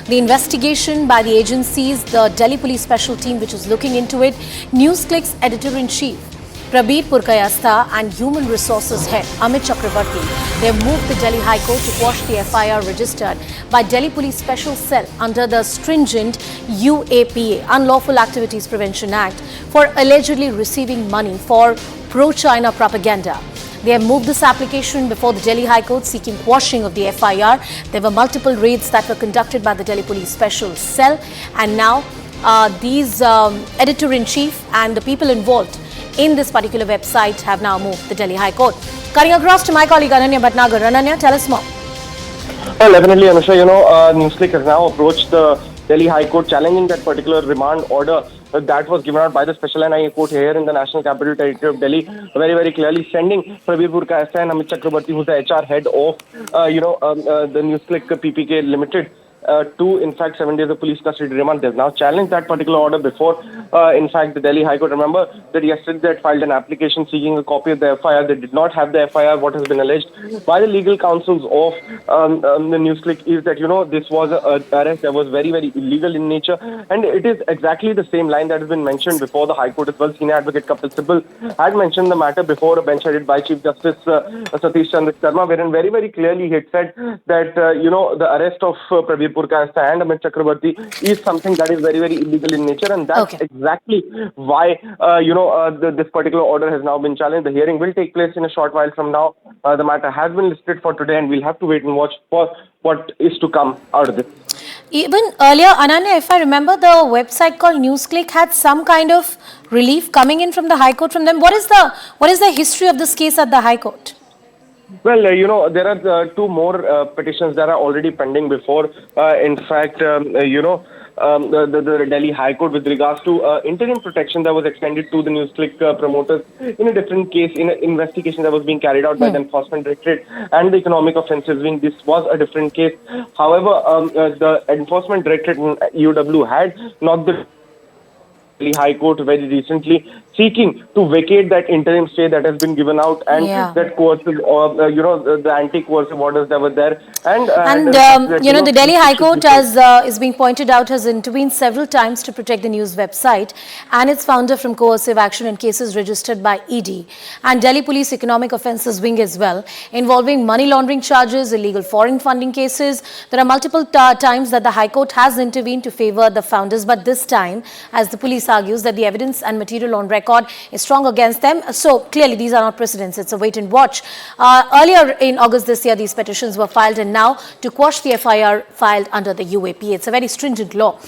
The investigation by the agencies, the Delhi Police Special Team which is looking into it, NewsClick's Editor-in-Chief, Prabir Purkayastha and Human Resources Head Amit Chakravarti, they have moved the Delhi High Court to quash the FIR registered by Delhi Police Special Cell under the stringent UAPA, Unlawful Activities Prevention Act, for allegedly receiving money for pro-China propaganda. They have moved this application before the Delhi High Court seeking quashing of the FIR. There were multiple raids that were conducted by the Delhi Police Special Cell, and now these Editor-in-Chief and the people involved in this particular website have now moved the Delhi High Court. Cutting across to my colleague Ananya Bhatnagar. Ananya, tell us more. Well, definitely, Anusha, NewsClick has now approached the Delhi High Court challenging that particular remand order that was given out by the Special NIA Court here in the National Capital Territory of Delhi, very, very clearly sending Prabir Purkayastha and Amit Chakravarti, who's the HR head of, the NewsClick PPK Limited, to, in fact, 7 days of police custody remand. They've now challenged that particular order before, in fact, the Delhi High Court. Remember that yesterday they had filed an application seeking a copy of the FIR. They did not have the FIR. What has been alleged by the legal counsels of the NewsClick is that, this was an arrest that was very, very illegal in nature. And it is exactly the same line that has been mentioned before the High Court as well. Senior Advocate Kapil Sibal had mentioned the matter before a bench headed by Chief Justice Satish Chandra Sharma, wherein very, very clearly he had said that, the arrest of Prabir Purkayastha and Amit Chakravarti is something that is very, very illegal in nature, and that's exactly why this particular order has now been challenged. The hearing will take place in a short while from now. The matter has been listed for today, and we'll have to wait and watch for what is to come out of this. Even earlier, Ananya, if I remember, the website called NewsClick had some kind of relief coming in from the High Court from them. What is the history of this case at the High Court? Well, there are two more petitions that are already pending before, in fact, the Delhi High Court with regards to interim protection that was extended to the NewsClick promoters in a different case, in an investigation that was being carried out by the Enforcement Directorate and the Economic Offences Wing. This was a different case. However, the Enforcement Directorate and EOW had knocked the Delhi High Court very recently, seeking to vacate that interim stay that has been given out and that coercive, the anti-coercive orders that were there. The Delhi High Court, as is being pointed out, has intervened several times to protect the news website and its founder from coercive action in cases registered by ED and Delhi Police Economic Offences Wing as well, involving money laundering charges, illegal foreign funding cases. There are multiple times that the High Court has intervened to favor the founders, but this time, as the police argues that the evidence and material on record is strong against them. So clearly these are not precedents. It's a wait and watch. Earlier in August this year, these petitions were filed, and now to quash the FIR filed under the UAPA. It's a very stringent law.